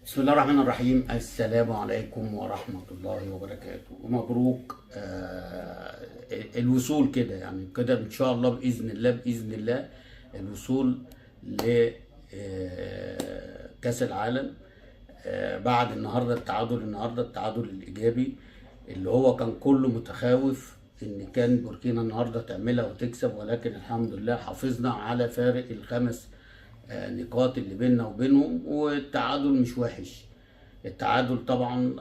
بسم الله الرحمن الرحيم. السلام عليكم ورحمة الله وبركاته ومبروك الوصول كده، يعني كده ان شاء الله بإذن الله الوصول ل كأس العالم بعد النهارده التعادل الإيجابي اللي هو كان كله متخوف ان كان بوركينا النهارده تعملها وتكسب، ولكن الحمد لله حافظنا على فارق الخمس نقاط اللي بيننا وبينهم، والتعادل مش وحش. التعادل طبعا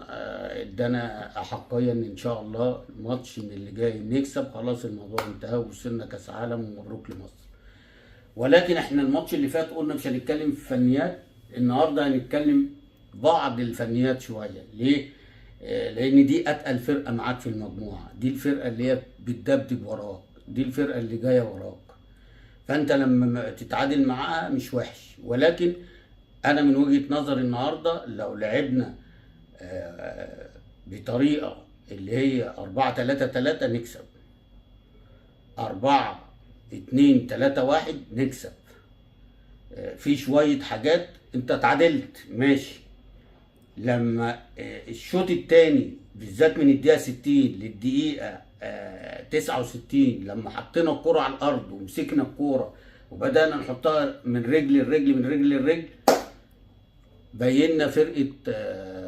ادانا احقيه ان شاء الله الماتش من اللي جاي نكسب، خلاص الموضوع انتهى ووصلنا كاس عالم ومبروك لمصر. ولكن احنا الماتش اللي فات قلنا مش هنتكلم في فنيات، النهارده هنتكلم بعض الفنيات شويه. ليه؟ لان دي اتقل فرقه معاك في المجموعه، دي الفرقه اللي هي بتدبدب وراك، دي الفرقه اللي جايه وراك، فانت لما تتعادل معاها مش وحش. ولكن انا من وجهة نظري النهارده لو لعبنا بطريقه اللي هي 4-3-3 نكسب، 4-2-3-1 نكسب. في شويه حاجات انت اتعادلت ماشي، لما الشوط الثاني بالذات من الدقيقه 60 للدقيقه 69 لما حطينا الكرة على الارض ومسكنا الكرة وبدانا نحطها من رجل لرجل بينا فرقه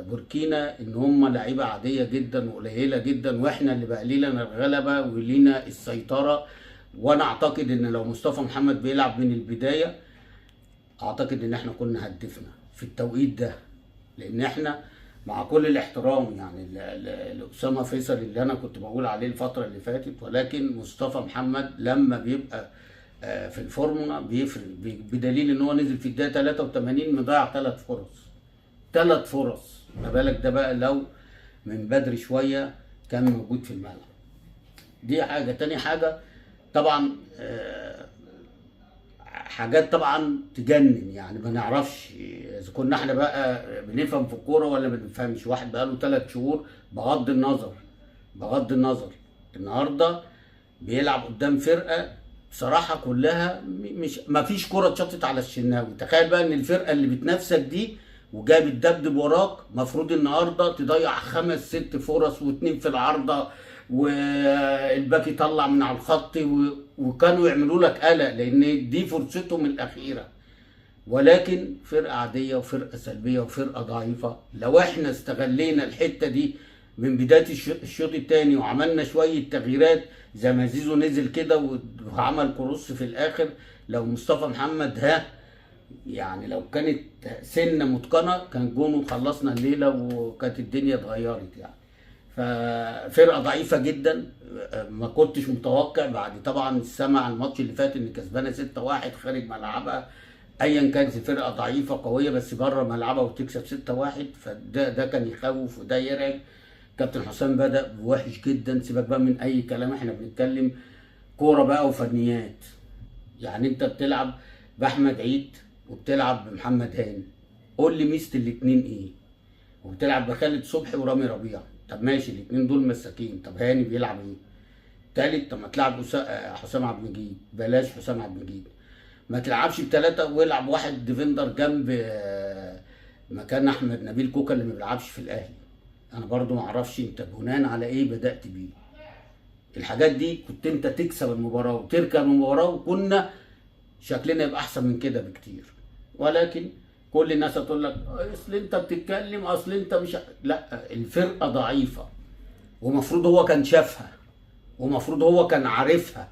بوركينا ان هم لعيبه عاديه جدا وقليله جدا، واحنا اللي بقى لنا الغلبه ولينا السيطره. وانا اعتقد ان لو مصطفى محمد بيلعب من البدايه اعتقد ان احنا كنا هدفنا في التوقيت ده، لان احنا مع كل الاحترام يعني لأسامة فيصل اللي انا كنت بقول عليه الفتره اللي فاتت، ولكن مصطفى محمد لما بيبقى في الفورمولا بيفرق، بدليل ان هو نزل في الدقيقه 83 مضيع 3 فرص. ما بالك ده بقى لو من بدري شويه كان موجود في الملعب. دي حاجه. تاني حاجه طبعا حاجات طبعا تجنن، يعني ما نعرفش اذا كنا احنا بقى بنفهم في الكوره ولا ما بنفهمش. واحد بقى له 3 شهور بغض النظر النهارده بيلعب قدام فرقه بصراحه كلها مش ما فيش كوره اتشطت على الشناوي. تخيل بقى ان الفرقه اللي بتنافسك دي وجاي بتدبدب وراك مفروض النهارده تضيع 5-6 فرص و2 في العارضه والباك يطلع من على الخط وكانوا يعملوا لك قلق لان دي فرصتهم الاخيره. ولكن فرقه عاديه وفرقه سلبيه وفرقه ضعيفه. لو احنا استغلينا الحته دي من بدايه الشوط الثاني وعملنا شويه تغييرات زي ما زيزو نزل كده وعمل كروس في الاخر، لو مصطفى محمد يعني لو كانت سنه متقنه كان جون وخلصنا الليله وكانت الدنيا اتغيرت يعني. ففرقه ضعيفه جدا، ما كنتش متوقع بعد طبعا السمع الماتش اللي فات ان كسبانه 6-1 خارج ملعبها. ايا كانت الفرقه ضعيفه قويه بس بره ملعبها وتكسب 6-1، فده كان يخوف وده يرعب. كابتن حسام بدأ وحش جدا، سيبك بقى من اي كلام، احنا بنتكلم كوره بقى وفنيات. يعني انت بتلعب باحمد عيد وبتلعب بمحمد هاني، قول لي ميزه الاثنين ايه؟ وبتلعب بخالد صبحي ورامي ربيعه، طب ماشي الاثنين دول مساكين، طب هاني بيلعب ايه؟ تالت، طب ما تلعب حسام عبد المجيد، بلاش حسام عبد المجيد، ما تلعبش ب3 والعب واحد ديفندر جنب مكان احمد نبيل كوكا اللي ما بيلعبش في الاهلي. انا برضو ما اعرفش انت بناء على ايه بدات بيه الحاجات دي. كنت انت تكسب المباراه وتركب المباراه وكنا شكلنا يبقى احسن من كده بكتير. ولكن كل الناس هتقول لك اصل انت بتتكلم، اصل انت مش لا، الفرقه ضعيفه ومفروض هو كان شافها ومفروض هو كان عارفها.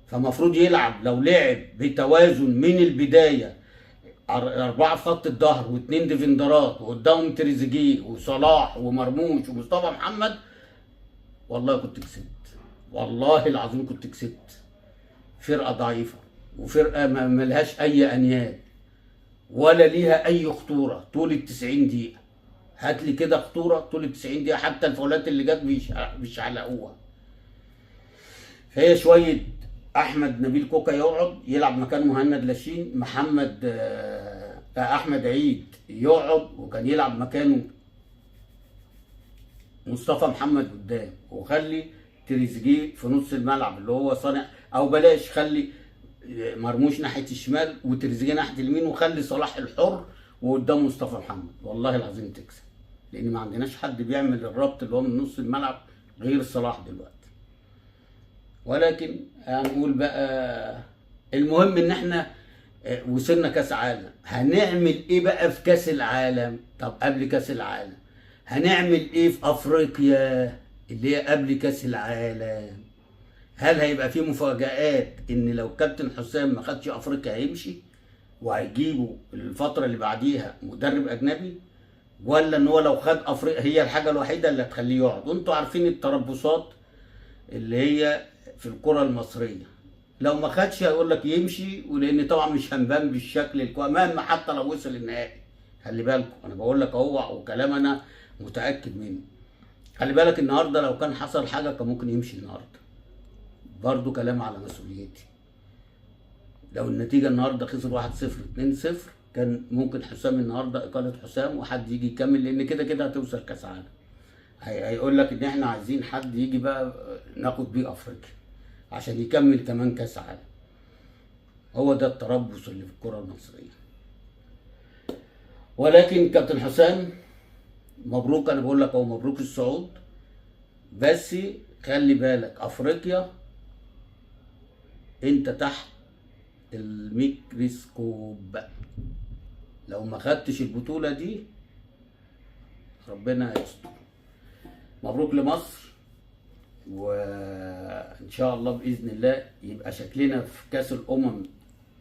فمفروض يلعب، لو لعب بتوازن من البدايه 4 في خط الظهر و2 ديفندرات وقدامهم تريزيجيه وصلاح ومرموش ومصطفى محمد، والله كنت كسبت، والله العظيم كنت كسبت. فرقه ضعيفه وفرقه ما لهاش اي انياب ولا ليها اي خطوره طول ال90 دقيقه. هات لي كده خطوره طول ال90 دقيقه، حتى الفاولات اللي جت مش علقوها. فهي شويه احمد نبيل كوكا يقعد يلعب مكان مهند لاشين، احمد عيد يقعد وكان يلعب مكانه مصطفى محمد قدام، وخلي تريزيجيه في نص الملعب اللي هو صانع، او بلاش خلي مرموش ناحيه الشمال وتريزيجيه ناحيه اليمين، وخلي صلاح الحر وقدام مصطفى محمد والله العظيم تكسب، لان ما عندناش حد بيعمل الربط اللي هو من نص الملعب غير صلاح دلوقتي. ولكن هنقول بقى المهم ان احنا وصلنا كاس عالم. هنعمل ايه بقى في كاس العالم؟ طب قبل كاس العالم هنعمل ايه في افريقيا اللي هي قبل كاس العالم؟ هل هيبقى في مفاجآت ان لو كابتن حسام ما خدش افريقيا هيمشي وهيجيبوا الفتره اللي بعديها مدرب اجنبي، ولا ان هو لو خد افريقيا هي الحاجه الوحيده اللي هتخليه يقعد؟ وانتوا عارفين التربصات اللي هي في الكره المصريه، لو ما خدش هيقول لك يمشي، ولان طبعا مش هنبان بالشكل مهما حتى لو وصل النهائي. خلي بالكم انا بقول لك اهو، وكلام انا متاكد منه. خلي بالك النهارده لو كان حصل حاجه كان ممكن يمشي النهارده، برضو كلام على مسؤوليتي. لو النتيجه النهارده خسر 1-0 2-0 كان ممكن حسام النهارده اقاله حسام وحد يجي يكمل، لان كده كده هتوصل كاس عالم. هيقول لك ان احنا عايزين حد يجي بقى ناخد بيه افريقيا عشان يكمل كمان كاس عالم. هو ده التربص اللي في الكره المصريه. ولكن كابتن حسام مبروك، انا بقول لك اهو مبروك الصعود، بس خلي بالك افريقيا انت تحت الميكروسكوب. لو ما خدتش البطوله دي ربنا يستر. مبروك لمصر، وان شاء الله باذن الله يبقى شكلنا في كاس الامم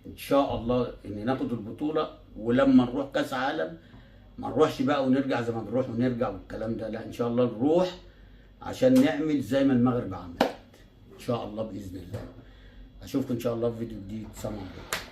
ان شاء الله ان ناخد البطوله. ولما نروح كاس عالم ما نروحش بقى ونرجع زي ما بنروح ونرجع والكلام ده، لا ان شاء الله نروح عشان نعمل زي ما المغرب عملت ان شاء الله باذن الله. اشوفكم ان شاء الله في فيديو جديد. سلام عليكم.